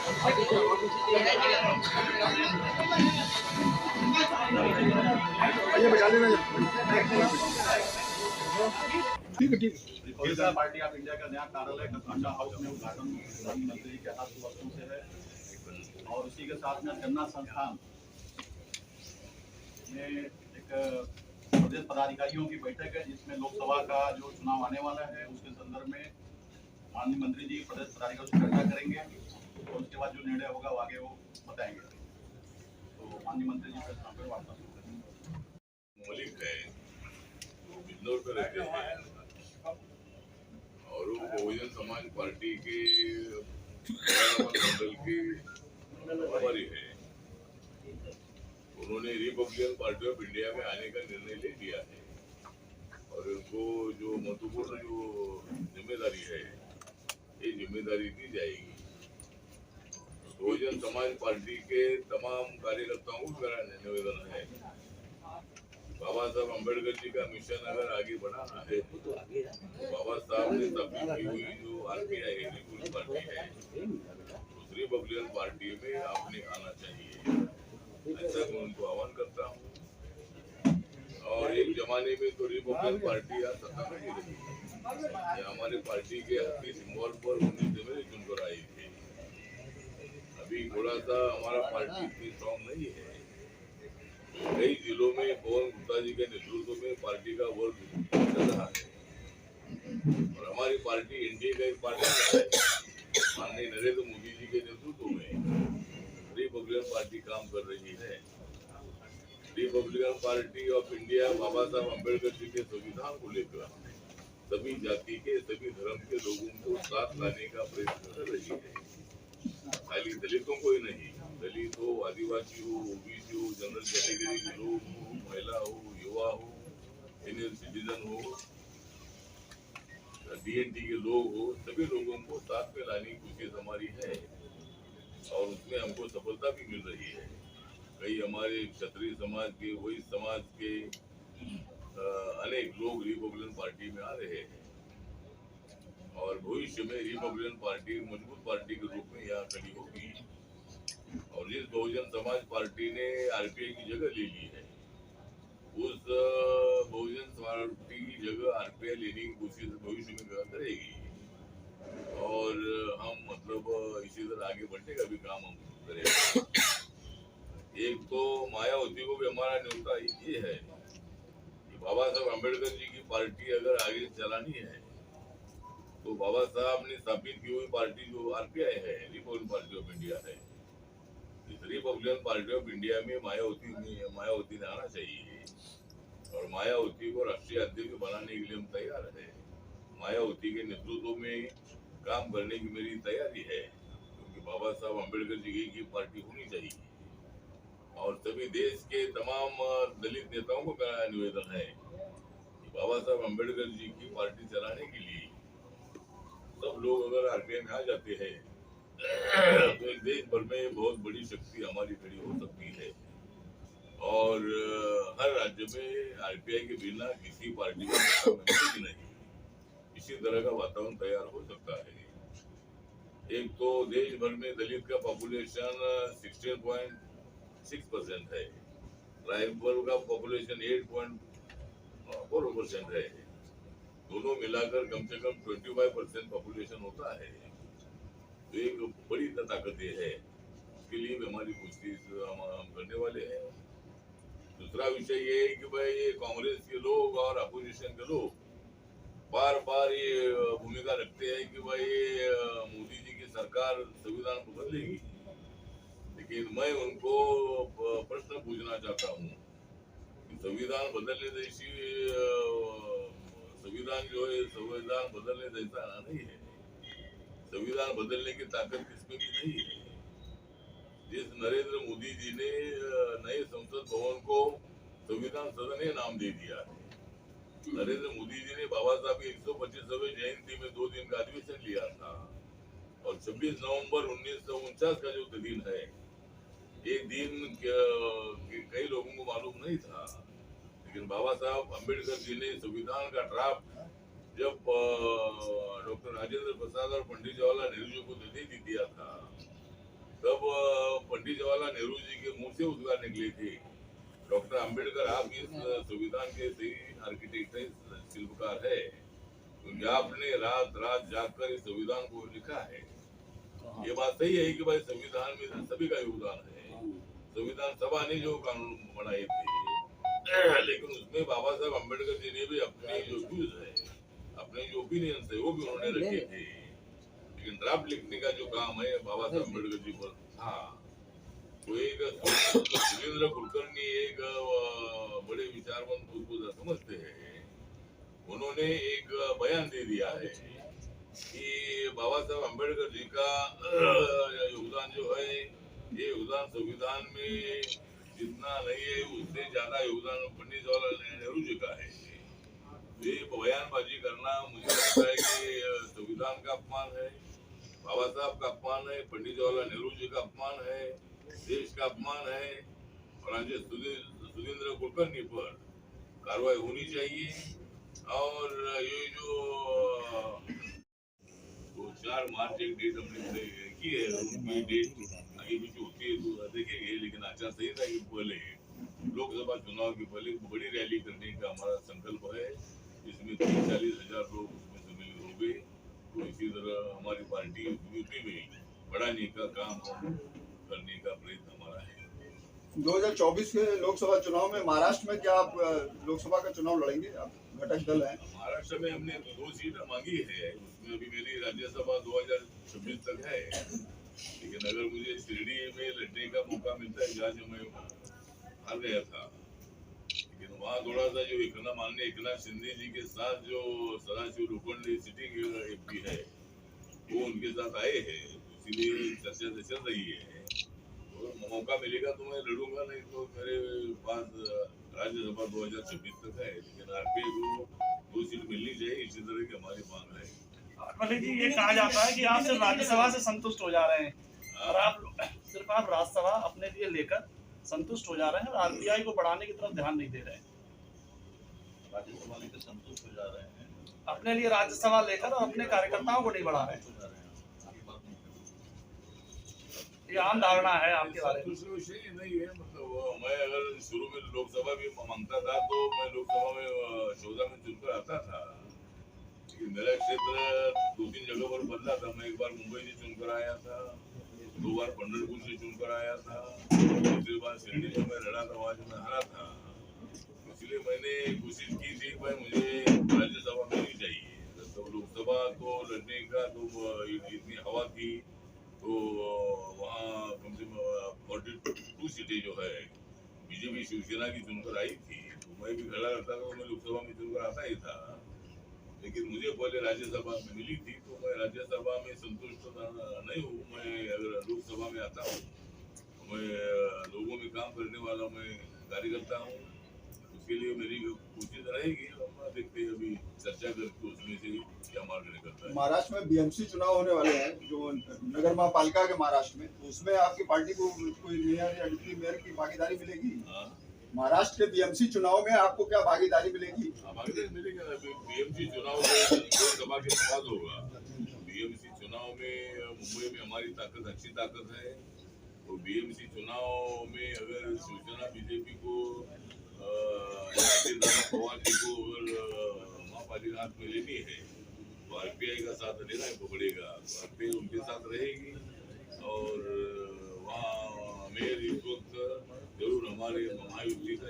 ठीक है, ठीक है। रिपब्लिकन पार्टी ऑफ इंडिया का नया कार्यालय कथाचा हाउस में उद्घाटन प्रधानमंत्री जी के हाथ वस्तु से है और उसी के साथ में गन्ना संस्थान में एक प्रदेश पदाधिकारियों की बैठक है जिसमें लोकसभा का जो चुनाव आने वाला है उसके संदर्भ में माननीय मंत्री जी प्रदेश पदाधिकारियों से चर्चा करेंगे और उसके बाद जो निर्णय होगा वो आगे वो बताएंगे। तो माननीय मंत्री जी प्रेस कॉन्फ्रेंस वार्ता मलिक है, इंदौर पे रहते हैं और वो बहुजन समाज पार्टी के मंडल के प्रभारी है। उन्होंने रिपब्लिकन पार्टी ऑफ इंडिया में आने का निर्णय ले लिया है और उनको जो महत्वपूर्ण जो जिम्मेदारी है ये जिम्मेदारी दी जाएगी। बहुजन समाज पार्टी के तमाम कार्यकर्ताओं को मेरा निवेदन है, बाबा साहब अम्बेडकर जी का मिशन अगर आगे बढ़ाना है तो बाबा साहब ने स्थापित की हुई जो आरपीआई है, रिपब्लिकन पार्टी है, उस रिपब्लिकन पार्टी में आपने आना चाहिए, ऐसा मैं उनको आह्वान करता हूँ। और एक जमाने में तो रिपब्लिकन पार्टी यहाँ सत्ता में ही रही, हमारी पार्टी के हस्ती सिंबल पर 19 में चुनकर आई थी। अभी थोड़ा सा हमारा पार्टी इतनी स्ट्रॉन्ग नहीं है। कई जिलों में पवन गुप्ता जी के नेतृत्व में पार्टी का वर्क चल रहा है और हमारी पार्टी एनडीए का एक पार्टी है। माननीय नरेंद्र मोदी जी के नेतृत्व में रिपब्लिकन पार्टी काम कर रही है। रिपब्लिकन पार्टी ऑफ इंडिया बाबा साहब अम्बेडकर जी के संविधान को लेकर सभी जाति के सभी धर्म के लोगों को साथ लाने का प्रयत्न कर रही है। खाली दलितों को ही नहीं, दलित हो, आदिवासी हो, ओबीसी हो, जनरल कैटेगरी के लोग हो, महिला हो, युवा हो, सीनियर सिटीजन हो, डीएनटी के लोग हो, सभी लोगों को साथ में लाने की कोशिश हमारी है और उसमें हमको सफलता भी मिल रही है। कई हमारे क्षत्रिय समाज के, वैश्य समाज के अनेक लोग रिपब्लिकन पार्टी में आ रहे हैं और भविष्य में रिपब्लिकन पार्टी मजबूत पार्टी के रूप में यहाँ खड़ी होगी। और जिस बहुजन समाज पार्टी ने आरपीआई की जगह ले ली है, उस बहुजन समाज पार्टी की जगह आरपीआई लेने की कोशिश भविष्य में करेगी और हम मतलब इसी तरह आगे बढ़ने का भी काम हम करेंगे। एक तो मायावती को भी हमारा न्योता ये है कि बाबा साहब अम्बेडकर जी की पार्टी अगर आगे चलानी है तो बाबा साहब ने स्थापित की हुई पार्टी जो आरपीआई है, रिपब्लिकन पार्टी ऑफ इंडिया है, इस रिपब्लिकन पार्टी ऑफ इंडिया में मायावती ने आना चाहिए और मायावती को राष्ट्रीय अध्यक्ष बनाने के लिए हम तैयार है। मायावती के नेतृत्व में काम करने की मेरी तैयारी है क्योंकि बाबा साहब अम्बेडकर जी की पार्टी होनी चाहिए। और सभी देश के तमाम दलित नेताओं को मेरा निवेदन है कि बाबा साहब अम्बेडकर जी की पार्टी चलाने के लिए सब लोग अगर आरपीआई में आ जाते हैं तो एक देश भर में बहुत बड़ी शक्ति हमारी खड़ी हो सकती है और हर राज्य में आरपीआई के बिना किसी पार्टी को नहीं, इसी तरह का वातावरण तैयार हो सकता है। एक तो देश भर में दलित का पॉपुलेशन 16.6% है, ट्राइबल का पॉपुलेशन 8.4% है, दोनों मिलाकर कम से कम 25% पॉपुलेशन होता है। तो एक बड़ी ताकत ये है, उसके लिए भी हमारी कोशिश हम करने वाले हैं। दूसरा विषय ये है कि भाई ये कांग्रेस के लोग और अपोजिशन के लोग बार बार ये भूमिका रखते हैं कि भाई मोदी जी की सरकार संविधान बदल लेगी, लेकिन मैं उनको प्रश्न पूछना चाहता हूँ कि संविधान बदलने जैसी संविधान जो है संविधान बदलने जैसा नहीं है। संविधान बदलने की ताकत किसमें भी नहीं है। जिस नरेंद्र मोदी जी ने नए संसद भवन को संविधान सदन ने नाम दे दिया है, नरेंद्र मोदी जी ने बाबा साहब की 125वीं जयंती में 2 दिन का अधिवेशन लिया था और 26 नवंबर 1949 का जो दिन है, ये दिन कई लोगों को मालूम नहीं था, लेकिन बाबा साहब अम्बेडकर जी ने संविधान का ड्राफ्ट जब डॉक्टर राजेंद्र प्रसाद और पंडित जवाहरलाल नेहरू जी को दे दिया था नेहरू जी के मुंह से उद्गार निकले थे। डॉक्टर अंबेडकर आप इस संविधान के सही आर्किटेक्ट है, शिल्पकार है, क्योंकि आपने रात रात जागकर इस संविधान को लिखा है। ये बात सही है कि भाई संविधान में सभी का योगदान है। संविधान सभा ने जो कानून बनाए थे, लेकिन उसमें बाबा साहब अम्बेडकर जी ने भी अपने जो व्यूज है, अपने जो ओपिनियंस है, वो भी उन्होंने रखे थे। लेकिन ड्राफ्ट लिखने का जो काम है बाबा साहब अम्बेडकर जी पर था, वो एक सुरेंद्र कुलकर्णी एक बड़े विचारवंत को समझते हैं, उन्होंने एक बयान दे दिया है कि बाबा साहब अम्बेडकर जी का योगदान जो है, ये योगदान संविधान में जितना नहीं है उससे ज्यादा योगदान पंडित जवाहरलाल नेहरू जी का है। ये बयानबाजी करना मुझे लगता है कि संविधान का अपमान है, बाबा साहब का अपमान है, पंडित जवाहरलाल नेहरू जी का अपमान है, देश का अपमान है। और आज सुरेंद्र कुलकर्णी पर कार्रवाई होनी चाहिए। और ये जो 4 मार्च एक डेट हमने की है, उनकी डेट आगे पीछे होती है तो देखेंगे। लेकिन आचार संहिता के पहले, लोकसभा चुनाव के पहले बड़ी रैली करने का हमारा संकल्प है, इसमें 30-40 हजार लोग उसमें सम्मिलित होंगे। तो इसी तरह हमारी पार्टी यूपी में बढ़ाने का काम करने का प्रयत्न हमारा है। 2024 के लोकसभा चुनाव में महाराष्ट्र में क्या आप लोकसभा का चुनाव लड़ेंगे? आप घटक दल हैं। महाराष्ट्र में हमने 2 सीटें मांगी है, उसमें अभी मेरी राज्यसभा 2026 तक है। लेकिन अगर मुझे शिरडी में लड़ने का मौका मिलता है, जहाँ जो मैं हार गया था, लेकिन वहाँ थोड़ा सा जो माननीय एकनाथ शिंदे जी के साथ जो सदाशिव लोखंडे सिटिंग एमपी है, वो उनके साथ आए हैं, इसीलिए चर्चा चल रही है। मौका मिलेगा तो मैं लड़ूंगा, नहीं तो मेरे पास राज्यसभा 2026 तक है। लेकिन आरपीआई को 2 सीट मिलनी चाहिए, इसी तरह की हमारी मांग है। मलिक जी, ये कहा जाता है कि आप सिर्फ राज्यसभा से संतुष्ट हो जा रहे हैं और आप राज्यसभा अपने लिए लेकर संतुष्ट हो जा रहे हैं और आरपीआई को बढ़ाने की तरफ ध्यान नहीं दे रहे हैं। राज्यसभा लेकर संतुष्ट हो जा रहे हैं, अपने लिए राज्यसभा लेकर और अपने कार्यकर्ताओं को नहीं बढ़ा रहे हैं। ये आम धारणा है आपके बारे में। दूसरा विषय नहीं है, मतलब मैं अगर शुरू में लोकसभा भी मांगता था तो मैं लोकसभा में 14 में चुनकर आता था। लेकिन मेरा क्षेत्र 2-3 जगह पर बदला था। मैं एक बार मुंबई से चुनकर आया था, 2 बार पंढरपुर से चुनकर आया था, तीसरी बार शिरडी में मैं लड़ा था, वहाँ मैं हारा था। इसलिए मैंने कोशिश की थी भाई मुझे राज्यसभा मिलनी चाहिए। तो लोकसभा तो लड़ने का तो इतनी हवा थी, तो वहाँ कम से कम 42 सीटें जो है बीजेपी शिवसेना की चुनकर आई थी, तो मैं भी खड़ा रहता था, तो मैं लोकसभा में चुनकर आता ही था। लेकिन मुझे पहले राज्यसभा में मिली थी, तो मैं राज्यसभा में संतुष्ट नहीं हूँ। मैं अगर लोकसभा में आता हूँ तो मैं लोगों में काम करने वाला मैं कार्यकर्ता हूँ, उसके लिए मेरी कोशिश रहेगी। देखते हैं अभी चर्चा करके उसमें से क्या मार्ग निकलता है। महाराष्ट्र में बीएमसी चुनाव होने वाले हैं, जो नगर महापालिका के महाराष्ट्र में, तो उसमें आपकी पार्टी को कोई मेयर या डिप्टी मेयर की भागीदारी मिलेगी? महाराष्ट्र के बीएमसी चुनाव में आपको क्या भागीदारी मिलेगी? भागीदारी मिलेगी ना। बीएमसी चुनाव लोकसभा के बाद होगा। बीएमसी चुनाव में मुंबई में हमारी ताकत अच्छी ताकत है, तो बीएमसी चुनाव में अगर शिवसेना बीजेपी को पवार जी को अगर महापालिका हाथ में लेनी है तो आरपीआई का साथ लेना ही पड़ेगा। तो आरपीआई उनके साथ रहेगी और वहाँ मेयर इस वक्त जरूर हमारे महायुति का